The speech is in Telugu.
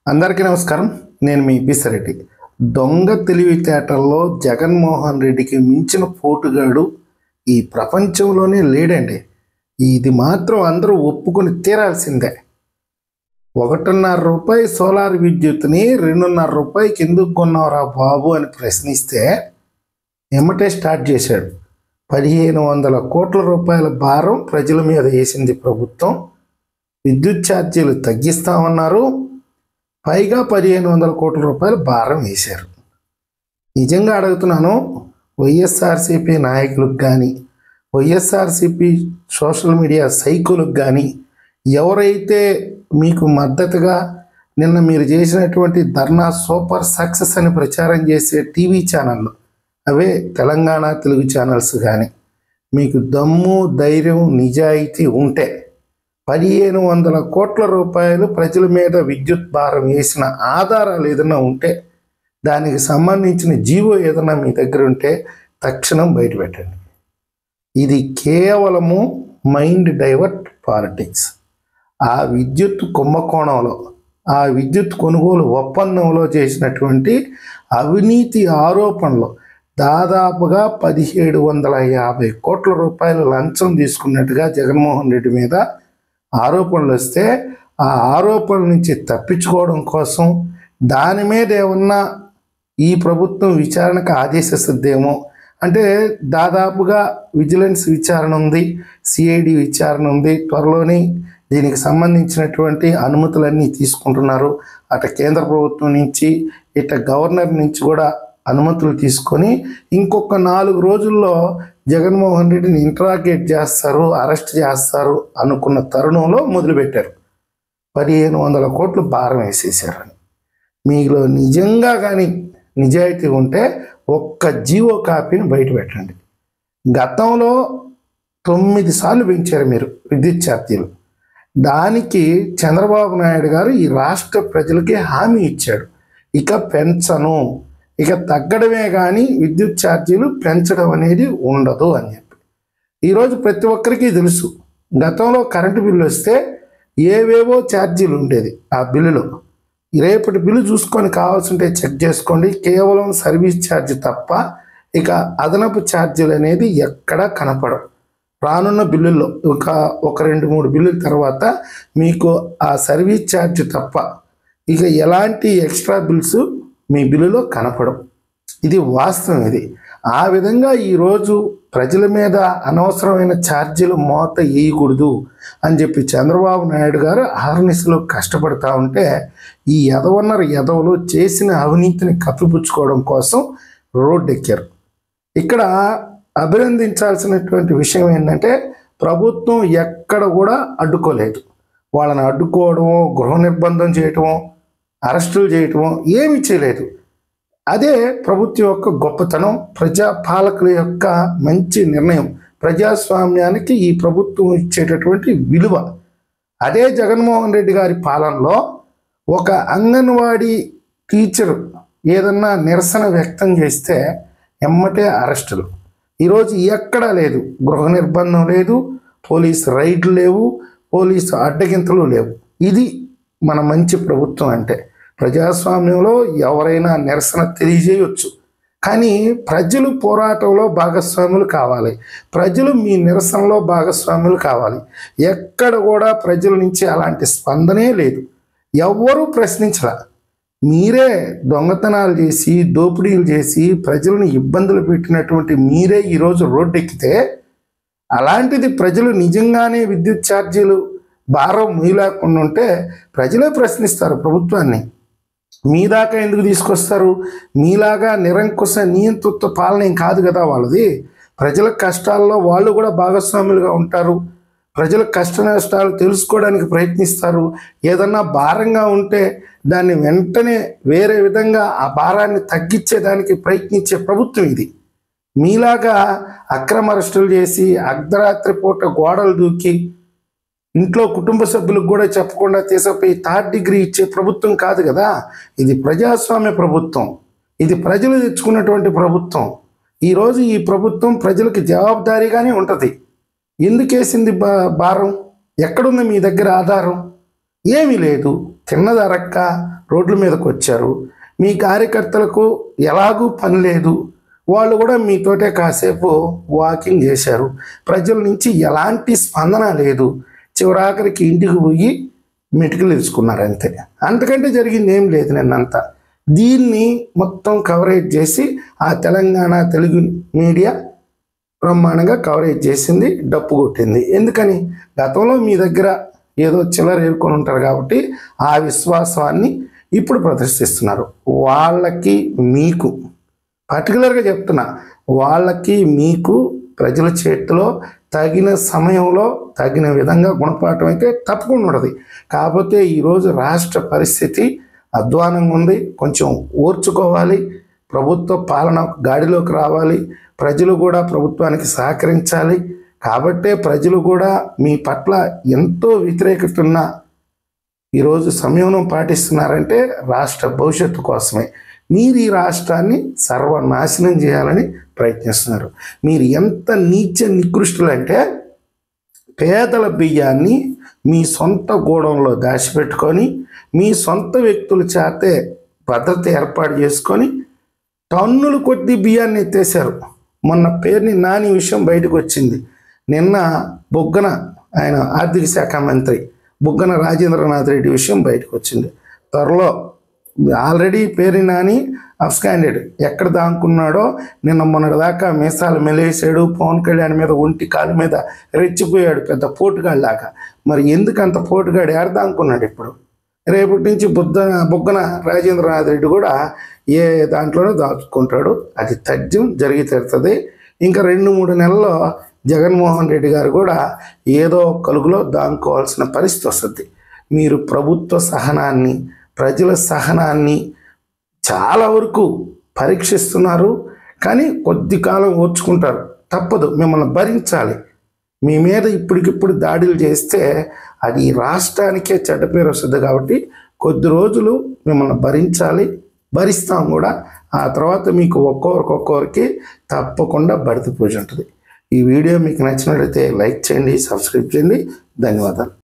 అందరికీ నమస్కారం. నేను మీ పిసిరెడ్డి. దొంగ తెలివితేటల్లో జగన్మోహన్ రెడ్డికి మించిన పోటుగాడు ఈ ప్రపంచంలోనే లేడండి. ఇది మాత్రం అందరూ ఒప్పుకొని తీరాల్సిందే. 1.5 రూపాయి సోలార్ విద్యుత్ని 2.5 రూపాయికి ఎందుకు కొన్నావురా బాబు అని ప్రశ్నిస్తే ఎమ్మటే స్టార్ట్ చేశాడు. 1500 కోట్ల రూపాయల భారం ప్రజల మీద వేసింది ప్రభుత్వం. విద్యుత్ ఛార్జీలు తగ్గిస్తామన్నారు. పైగా 1500 కోట్ల రూపాయల భారం వేశారు. నిజంగా అడుగుతున్నాను, వైఎస్ఆర్సీపీ నాయకులకు కానీ వైఎస్ఆర్సీపీ సోషల్ మీడియా సైకులకు కానీ ఎవరైతే మీకు మద్దతుగా నిన్న మీరు చేసినటువంటి ధర్నా సూపర్ సక్సెస్ అని ప్రచారం చేసే టీవీ ఛానళ్ళు, అవే తెలంగాణ తెలుగు ఛానల్స్ కానీ మీకు దమ్ము ధైర్యం నిజాయితీ ఉంటే 1500 కోట్ల రూపాయలు ప్రజల మీద విద్యుత్ భారం వేసిన ఆధారాలు ఏదైనా ఉంటే, దానికి సంబంధించిన జీవో ఏదైనా మీ దగ్గర ఉంటే తక్షణం బయటపెట్టండి. ఇది కేవలము మైండ్ డైవర్ట్ పాలిటిక్స్. ఆ విద్యుత్ కుంభకోణంలో, ఆ విద్యుత్ కొనుగోలు ఒప్పందంలో చేసినటువంటి అవినీతి ఆరోపణలు దాదాపుగా 1750 కోట్ల రూపాయలు లంచం తీసుకున్నట్టుగా జగన్మోహన్ రెడ్డి మీద ఆరోపణలు వస్తే, ఆ ఆరోపణల నుంచి తప్పించుకోవడం కోసం దాని మీద ఏమన్నా ఈ ప్రభుత్వం విచారణకు ఆదేశిస్తుందేమో అంటే, దాదాపుగా విజిలెన్స్ విచారణ ఉంది, సిఐడి విచారణ ఉంది, త్వరలోనే దీనికి సంబంధించినటువంటి అనుమతులన్నీ తీసుకుంటున్నారు. అటు కేంద్ర ప్రభుత్వం నుంచి ఇటు గవర్నర్ నుంచి కూడా అనుమతులు తీసుకొని ఇంకొక 4 రోజుల్లో జగన్మోహన్ రెడ్డిని ఇంట్రాగేట్ చేస్తారు, అరెస్ట్ చేస్తారు అనుకున్న తరుణంలో మొదలుపెట్టారు. 1500 కోట్లు భారం వేసేసారని. మీలో నిజంగా కానీ నిజాయితీ ఉంటే ఒక్క జీవో కాపీని బయట పెట్టండి. గతంలో 9 సార్లు పెంచారు మీరు విద్యుత్ ఛార్జీలు. దానికి చంద్రబాబు నాయుడు గారు ఈ రాష్ట్ర ప్రజలకి హామీ ఇచ్చాడు, ఇక పెంచను, ఇక తగ్గడమే కానీ విద్యుత్ ఛార్జీలు పెంచడం అనేది ఉండదు అని చెప్పి. ఈరోజు ప్రతి ఒక్కరికి తెలుసు, గతంలో కరెంటు బిల్లు వస్తే ఏవేవో ఛార్జీలు ఉండేది ఆ బిల్లులో. రేపటి బిల్లు చూసుకొని కావాల్సింటే చెక్ చేసుకోండి, కేవలం సర్వీస్ ఛార్జ్ తప్ప ఇక అదనపు ఛార్జీలు అనేది ఎక్కడా కనపడవు. రానున్న బిల్లుల్లో ఒక 2-3 బిల్లుల తర్వాత మీకు ఆ సర్వీస్ ఛార్జ్ తప్ప ఇక ఎలాంటి ఎక్స్ట్రా బిల్స్ మీ బిల్లులో కనపడం. ఇది వాస్తవం. ఇది ఆ విధంగా ఈరోజు ప్రజల మీద అనవసరమైన ఛార్జీలు మోత వేయకూడదు అని చెప్పి చంద్రబాబు నాయుడు గారు ఆర్నిస్లో కష్టపడతా ఉంటే, ఈ ఎదవలు చేసిన అవినీతిని కప్పిపుచ్చుకోవడం కోసం రోడ్డెక్కారు. ఇక్కడ అభినందించాల్సినటువంటి విషయం ఏంటంటే, ప్రభుత్వం ఎక్కడ కూడా అడ్డుకోలేదు. వాళ్ళని అడ్డుకోవడమో, గృహ నిర్బంధం చేయటమో, అరెస్టులు చేయటమో ఏమీ చేయలేదు. అదే ప్రభుత్వం యొక్క గొప్పతనం, ప్రజాపాలకుల యొక్క మంచి నిర్ణయం, ప్రజాస్వామ్యానికి ఈ ప్రభుత్వం ఇచ్చేటటువంటి విలువ. అదే జగన్మోహన్ రెడ్డి గారి పాలనలో ఒక అంగన్వాడీ టీచరు ఏదన్నా నిరసన వ్యక్తం చేస్తే ఎమ్మటే అరెస్టులు. ఈరోజు ఎక్కడా లేదు, గృహ నిర్బంధం లేదు, పోలీసు రైడ్లు లేవు, పోలీసు అడ్డగింతలు లేవు. ఇది మన మంచి ప్రభుత్వం అంటే. ప్రజాస్వామ్యంలో ఎవరైనా నిరసన తెలియజేయవచ్చు, కానీ ప్రజలు పోరాటంలో భాగస్వాములు కావాలి, ప్రజలు మీ నిరసనలో భాగస్వాములు కావాలి. ఎక్కడ కూడా ప్రజల నుంచి అలాంటి స్పందనే లేదు. ఎవ్వరూ ప్రశ్నించరా. మీరే దొంగతనాలు చేసి, దోపిడీలు చేసి ప్రజలను ఇబ్బందులు పెట్టినటువంటి మీరే ఈరోజు రోడ్డెక్కితే, అలాంటిది ప్రజలు నిజంగానే విద్యుత్ ఛార్జీలు భారం మీలాకుండా ఉంటే ప్రజలే ప్రశ్నిస్తారు ప్రభుత్వాన్ని. మీ దాకా ఎందుకు తీసుకొస్తారు? మీలాగా నిరంకుశ నియంతృత్వ పాలన ఏం కాదు కదా వాళ్ళది. ప్రజల కష్టాల్లో వాళ్ళు కూడా భాగస్వాములుగా ఉంటారు. ప్రజల కష్ట నష్టాలు తెలుసుకోవడానికి ప్రయత్నిస్తారు. ఏదన్నా భారంగా ఉంటే దాన్ని వెంటనే వేరే విధంగా ఆ భారాన్ని తగ్గించేదానికి ప్రయత్నించే ప్రభుత్వం ఇది. మీలాగా అక్రమ అరెస్టులు చేసి అర్ధరాత్రి పూట గోడలు దూకి ఇంట్లో కుటుంబ సభ్యులకు కూడా చెప్పకుండా తీసుకుపోయి 3rd డిగ్రీ ఇచ్చే ప్రభుత్వం కాదు కదా. ఇది ప్రజాస్వామ్య ప్రభుత్వం, ఇది ప్రజలు తెచ్చుకున్నటువంటి ప్రభుత్వం. ఈరోజు ఈ ప్రభుత్వం ప్రజలకు జవాబుదారీగానే ఉంటుంది. ఎందుకేసింది భారం? ఎక్కడుంది మీ దగ్గర ఆధారం? ఏమీ లేదు. తిన్నది అరక్క రోడ్ల మీదకి వచ్చారు. మీ కార్యకర్తలకు ఎలాగూ పని లేదు, వాళ్ళు కూడా మీతోటే కాసేపు వాకింగ్ చేశారు. ప్రజల నుంచి ఎలాంటి స్పందన లేదు. చివరాఖరికి ఇంటికి పోయి మెటుకులు తెలుసుకున్నారు అంతే. అంతకంటే జరిగింది ఏం లేదు నిన్నంతా. దీన్ని మొత్తం కవరేజ్ చేసి ఆ తెలంగాణ తెలుగు మీడియా బ్రహ్మాండంగా కవరేజ్ చేసింది, డప్పు కొట్టింది. ఎందుకని? గతంలో మీ దగ్గర ఏదో చిల్లర ఏరుకొని ఉంటారు కాబట్టి ఆ విశ్వాసాన్ని ఇప్పుడు ప్రదర్శిస్తున్నారు. వాళ్ళకి మీకు పర్టికులర్గా చెప్తున్నా, వాళ్ళకి మీకు ప్రజల చేతిలో తగిన సమయంలో తగిన విధంగా గుణపాఠం అయితే తప్పకుండా ఉంటుంది. కాకపోతే ఈరోజు రాష్ట్ర పరిస్థితి అధ్వానంగా ఉంది. కొంచెం ఓర్చుకోవాలి. ప్రభుత్వ పాలన గాడిలోకి రావాలి. ప్రజలు కూడా ప్రభుత్వానికి సహకరించాలి. కాబట్టే ప్రజలు కూడా మీ పట్ల ఎంతో వ్యతిరేకత ఉన్న ఈరోజు సంయమనం పాటిస్తున్నారంటే రాష్ట్ర భవిష్యత్తు కోసమే. మీరు ఈ రాష్ట్రాన్ని సర్వనాశనం చేయాలని ప్రయత్నిస్తున్నారు. మీరు ఎంత నీచ నికృష్టులంటే పేదల బియ్యాన్ని మీ సొంత గోడంలో దాచిపెట్టుకొని మీ సొంత వ్యక్తుల చేతే భద్రత ఏర్పాటు చేసుకొని టన్నులు కొద్ది బియ్యాన్ని ఎత్తేసారు. మొన్న పేరుని నాని విషయం బయటకు వచ్చింది. నిన్న బుగ్గన, ఆయన ఆర్థిక శాఖ మంత్రి బుగ్గన రాజేంద్రనాథ్ రెడ్డి విషయం బయటకు వచ్చింది. త్వరలో ఆల్రెడీ పేరు నాని అబ్స్కాండెడ్, ఎక్కడ దాక్కున్నాడో నిన్న మొన్నటి దాకా మీసాలు మెలేసాడు. పవన్ కళ్యాణ్ మీద ఒంటి కాలు మీద రెచ్చిపోయాడు, పెద్ద పోటుగాళ్ళలాగా. మరి ఎందుకు అంత పోటుగాడు ఏడ దాక్కున్నాడు? ఇప్పుడు రేపటి నుంచి బుగ్గన రాజేంద్రనాథ్ రెడ్డి కూడా ఏ దాంట్లోనూ దాచుకుంటాడు. అది తథ్యం జరిగి తీరుతుంది. ఇంకా 2-3 నెలల్లో జగన్మోహన్ రెడ్డి గారు కూడా ఏదో కలుగులో దాక్కోవాల్సిన పరిస్థితి వస్తుంది. మీరు ప్రభుత్వ సహనాన్ని, ప్రజల సహనాన్ని చాలా వరకు పరీక్షిస్తున్నారు. కానీ కొద్ది కాలం ఓర్చుకుంటారు, తప్పదు, మిమ్మల్ని భరించాలి. మీ మీద ఇప్పటికిప్పుడు దాడులు చేస్తే అది రాష్ట్రానికే చెడ్డ పేరు వస్తుంది. కాబట్టి కొద్ది రోజులు మిమ్మల్ని భరించాలి, భరిస్తాం కూడా. ఆ తర్వాత మీకు ఒక్కొక్కరికి తప్పకుండా భర్తీ పూజ ఉంటుంది. ఈ వీడియో మీకు నచ్చినట్లయితే లైక్ చేయండి, సబ్స్క్రైబ్ చేయండి. ధన్యవాదాలు.